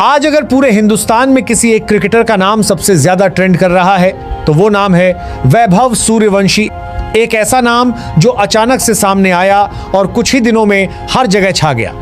आज अगर पूरे हिंदुस्तान में किसी एक क्रिकेटर का नाम सबसे ज्यादा ट्रेंड कर रहा है तो वो नाम है वैभव सूर्यवंशी। एक ऐसा नाम जो अचानक से सामने आया और कुछ ही दिनों में हर जगह छा गया।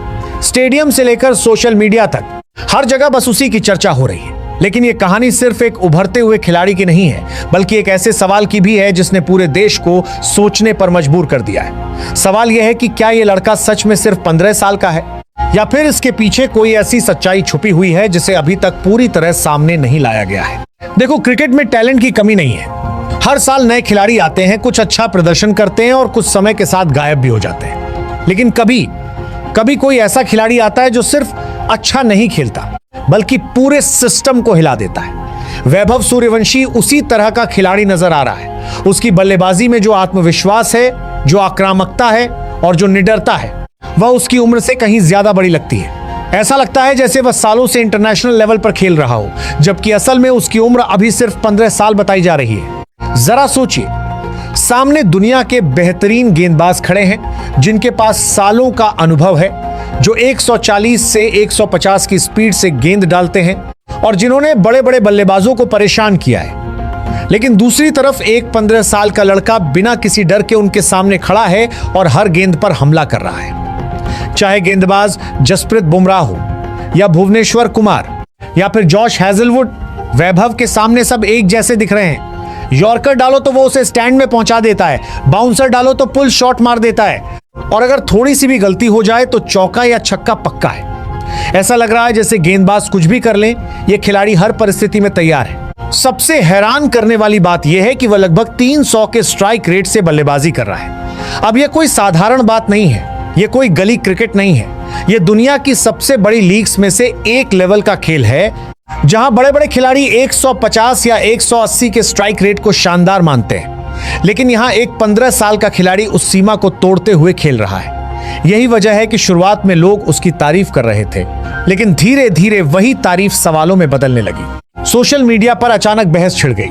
स्टेडियम से लेकर सोशल मीडिया तक हर जगह बस उसी की चर्चा हो रही है। लेकिन ये कहानी सिर्फ एक उभरते हुए खिलाड़ी की नहीं है, बल्कि एक ऐसे सवाल की भी है जिसने पूरे देश को सोचने पर मजबूर कर दिया है। सवाल यह है कि क्या ये लड़का सच में सिर्फ 15 साल का है या फिर इसके पीछे कोई ऐसी सच्चाई छुपी हुई है जिसे अभी तक पूरी तरह सामने नहीं लाया गया है। देखो, क्रिकेट में टैलेंट की कमी नहीं है। हर साल नए खिलाड़ी आते हैं, कुछ अच्छा प्रदर्शन करते हैं और कुछ समय के साथ गायब भी हो जाते हैं। लेकिन कभी कभी कोई ऐसा खिलाड़ी आता है जो सिर्फ अच्छा नहीं खेलता बल्कि पूरे सिस्टम को हिला देता है। वैभव सूर्यवंशी उसी तरह का खिलाड़ी नजर आ रहा है। उसकी बल्लेबाजी में जो आत्मविश्वास है, जो आक्रामकता है और जो निडरता है, वह उसकी उम्र से कहीं ज्यादा बड़ी लगती है। ऐसा लगता है जैसे वह सालों से इंटरनेशनल लेवल पर खेल रहा हो, जबकि असल में उसकी उम्र अभी सिर्फ 15 साल बताई जा रही है। जरा सोचिए, सामने दुनिया के बेहतरीन गेंदबाज खड़े हैं जिनके पास सालों का अनुभव है, जो 140 से 150 की स्पीड से गेंद डालते हैं और जिन्होंने बड़े बड़े बल्लेबाजों को परेशान किया है। लेकिन दूसरी तरफ एक 15 साल का लड़का बिना किसी डर के उनके सामने खड़ा है और हर गेंद पर हमला कर रहा है। चाहे गेंदबाज जसप्रीत बुमराह हो या भुवनेश्वर कुमार या फिर जॉश हेजलवुड, वैभव के सामने सब एक जैसे दिख रहे हैं। यॉर्कर डालो तो वो उसे स्टैंड में पहुंचा देता है, बाउंसर डालो तो पुल शॉट मार देता है और अगर थोड़ी सी भी गलती हो जाए तो चौका या छक्का पक्का है। ऐसा लग रहा है जैसे गेंदबाज कुछ भी कर लें, ये खिलाड़ी हर परिस्थिति में तैयार है। सबसे हैरान करने वाली बात यह है कि वह लगभग 300 के स्ट्राइक रेट से बल्लेबाजी कर रहा है। अब यह कोई साधारण बात नहीं है, यह कोई गली क्रिकेट नहीं है। यह दुनिया की सबसे बड़ी लीग्स में से एक लेवल का खेल है, जहां बड़े बड़े खिलाड़ी 150 या 180 के स्ट्राइक रेट को शानदार मानते हैं। लेकिन यहां एक 15 साल का खिलाड़ी उस सीमा को तोड़ते हुए खेल रहा है। यही वजह है कि शुरुआत में लोग उसकी तारीफ कर रहे थे, लेकिन धीरे धीरे वही तारीफ सवालों में बदलने लगी। सोशल मीडिया पर अचानक बहस छिड़ गई।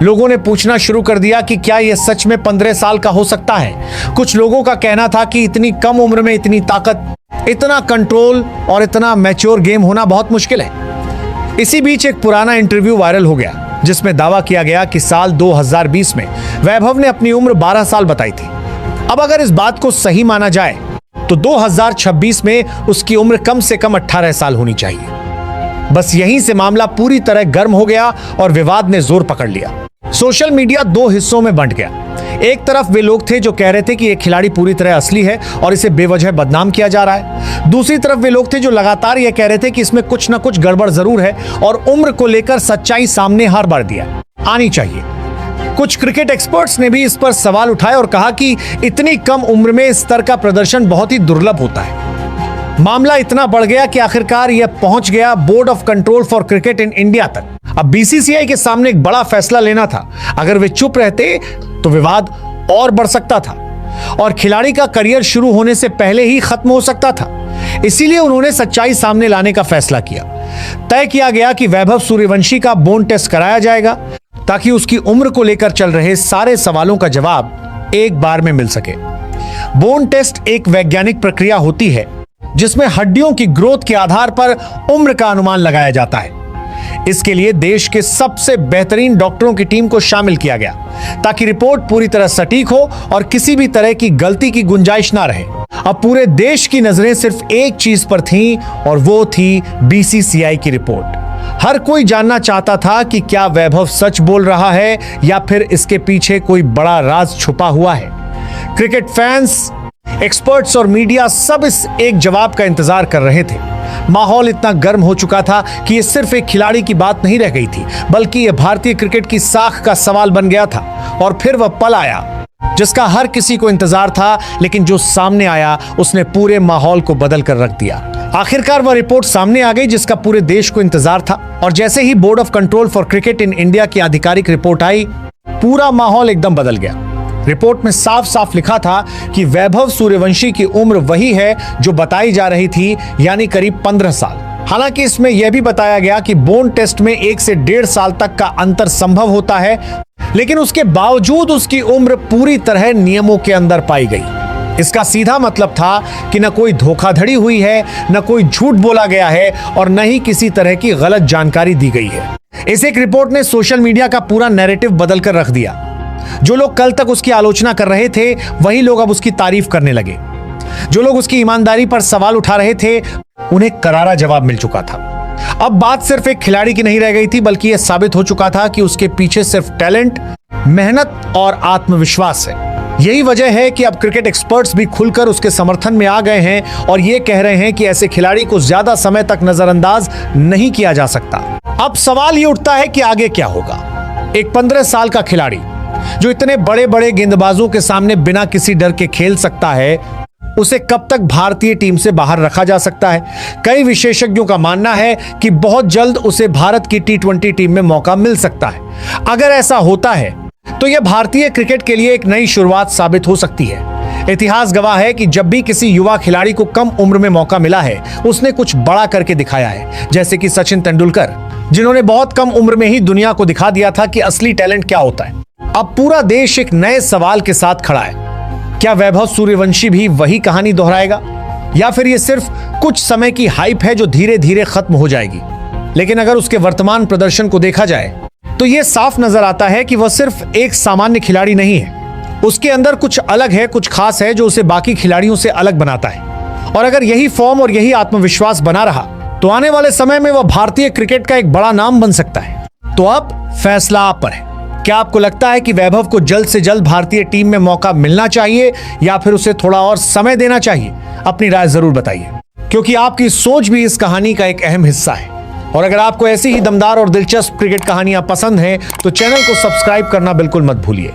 लोगों ने पूछना शुरू कर दिया कि क्या यह सच में 15 साल का हो सकता है। कुछ लोगों का कहना था कि इतनी कम उम्र में इतनी ताकत, इतना कंट्रोल और इतना मैच्योर गेम होना बहुत मुश्किल है। इसी बीच एक पुराना इंटरव्यू वायरल हो गया जिसमें दावा किया गया कि साल 2020 में वैभव ने अपनी उम्र 12 साल बताई थी। अब अगर इस बात को सही माना जाए तो 2026 में उसकी उम्र कम से कम 18 साल होनी चाहिए। बस यहीं से मामला पूरी तरह गर्म हो गया और विवाद ने जोर पकड़ लिया। सोशल मीडिया दो हिस्सों में बंट गया। एक तरफ वे लोग थे जो कह रहे थे कि यह खिलाड़ी पूरी तरह असली है और इसे बेवजह बदनाम किया जा रहा है। दूसरी तरफ वे लोग थे जो लगातार यह कह रहे थे कि इसमें कुछ ना कुछ गड़बड़ जरूर है और उम्र को लेकर सच्चाई सामने हर बार आनी चाहिए। कुछ क्रिकेट एक्सपर्ट्स ने भी इस पर सवाल उठाए और कहा कि इतनी कम उम्र में इस स्तर का प्रदर्शन बहुत ही दुर्लभ होता है। मामला इतना बढ़ गया कि आखिरकार यह पहुंच गया board of control for cricket in India तक। अब बीसीसीआई के सामने एक बड़ा फैसला लेना था। अगर वे चुप रहते तो विवाद और बढ़ सकता था और खिलाड़ी का करियर शुरू होने से पहले ही खत्म हो सकता था। इसीलिए उन्होंने सच्चाई सामने लाने का फैसला किया। तय किया गया कि वैभव सूर्यवंशी का बोन टेस्ट कराया जाएगा ताकि उसकी उम्र को लेकर चल रहे सारे सवालों का जवाब एक बार में मिल सके। बोन टेस्ट एक वैज्ञानिक प्रक्रिया होती है जिसमें हड्डियों की ग्रोथ के आधार पर उम्र का अनुमान लगाया जाता है। इसके लिए देश के सबसे बेहतरीन डॉक्टरों की टीम को शामिल किया गया ताकि रिपोर्ट पूरी तरह सटीक हो और किसी भी तरह की गलती की गुंजाइश ना रहे। अब पूरे देश की नजरें सिर्फ एक चीज पर थीं और वो थी बीसीसीआई की रिपोर्ट। हर कोई जानना चाहता था कि क्या वैभव सच बोल रहा है या फिर इसके पीछे कोई बड़ा राज छुपा हुआ है। क्रिकेट फैंस, एक्सपर्ट्स और मीडिया सब इस एक जवाब का इंतजार कर रहे थे। माहौल इतना गर्म हो चुका था कि यह सिर्फ एक खिलाड़ी की बात नहीं रह गई थी, बल्कि यह भारतीय क्रिकेट की साख का सवाल बन गया था। और फिर वह पल आया जिसका हर किसी को इंतजार था, लेकिन जो सामने आया उसने पूरे माहौल को बदल कर रख दिया। आखिरकार वह रिपोर्ट सामने आ गई जिसका पूरे देश को इंतजार था। और जैसे ही board of control for cricket in India की आधिकारिक रिपोर्ट आई, पूरा माहौल एकदम बदल गया। रिपोर्ट में साफ साफ लिखा था कि वैभव सूर्यवंशी की उम्र वही है जो बताई जा रही थी, यानी करीब 15 साल। हालांकि इसमें यह भी बताया गया कि बोन टेस्ट में 1 से 1.5 साल तक का अंतर संभव होता है, लेकिन उसके बावजूद उसकी उम्र पूरी तरह नियमों के अंदर पाई गई। इसका सीधा मतलब था कि न कोई धोखाधड़ी हुई है, न कोई झूठ बोला गया है और न ही किसी तरह की गलत जानकारी दी गई है। इस एक रिपोर्ट ने सोशल मीडिया का पूरा नैरेटिव बदल कर रख दिया। जो लोग कल तक उसकी आलोचना कर रहे थे, वही लोग अब उसकी तारीफ करने लगे। जो लोग उसकी ईमानदारी पर सवाल उठा रहे थे, उन्हें करारा जवाब मिल चुका था। अब बात सिर्फ एक खिलाड़ी की नहीं रह गई थी, बल्कि यह साबित हो चुका था कि उसके पीछे सिर्फ टैलेंट, मेहनत और आत्मविश्वास है। यही वजह है कि अब क्रिकेट एक्सपर्ट्स भी खुलकर उसके समर्थन में आ गए हैं और ये कह रहे हैं कि ऐसे खिलाड़ी को ज्यादा समय तक नजरअंदाज नहीं किया जा सकता। अब सवाल ये उठता है कि आगे क्या होगा। एक 15 साल का खिलाड़ी जो इतने बड़े बड़े गेंदबाजों के सामने बिना किसी डर के खेल सकता है, उसे कब तक भारतीय टीम से बाहर रखा जा सकता है? कई विशेषज्ञों का मानना है कि बहुत जल्द उसे भारत की T20 टीम में मौका मिल सकता है। अगर ऐसा होता है तो यह भारतीय क्रिकेट के लिए एक नई शुरुआत साबित हो सकती है। इतिहास गवाह है कि जब भी किसी युवा खिलाड़ी को कम उम्र में मौका मिला है, उसने कुछ बड़ा करके दिखाया है। जैसे कि सचिन तेंदुलकर, जिन्होंने बहुत कम उम्र में ही दुनिया को दिखा दिया था कि असली टैलेंट क्या होता है। अब पूरा देश एक नए सवाल के साथ खड़ा है। क्या वैभव सूर्यवंशी भी वही कहानी दोहराएगा, या फिर यह सिर्फ कुछ समय की हाइप है जो धीरे धीरे खत्म हो जाएगी? लेकिन अगर उसके वर्तमान प्रदर्शन को देखा जाए तो यह साफ नजर आता है कि वह सिर्फ एक सामान्य खिलाड़ी नहीं है। उसके अंदर कुछ अलग है, कुछ खास है जो उसे बाकी खिलाड़ियों से अलग बनाता है। और अगर यही फॉर्म और यही आत्मविश्वास बना रहा तो आने वाले समय में वह भारतीय क्रिकेट का एक बड़ा नाम बन सकता है। तो अब फैसला आप पर है। क्या आपको लगता है कि वैभव को जल्द से जल्द भारतीय टीम में मौका मिलना चाहिए या फिर उसे थोड़ा और समय देना चाहिए? अपनी राय जरूर बताइए, क्योंकि आपकी सोच भी इस कहानी का एक अहम हिस्सा है। और अगर आपको ऐसी ही दमदार और दिलचस्प क्रिकेट कहानियां पसंद हैं तो चैनल को सब्सक्राइब करना बिल्कुल मत भूलिए।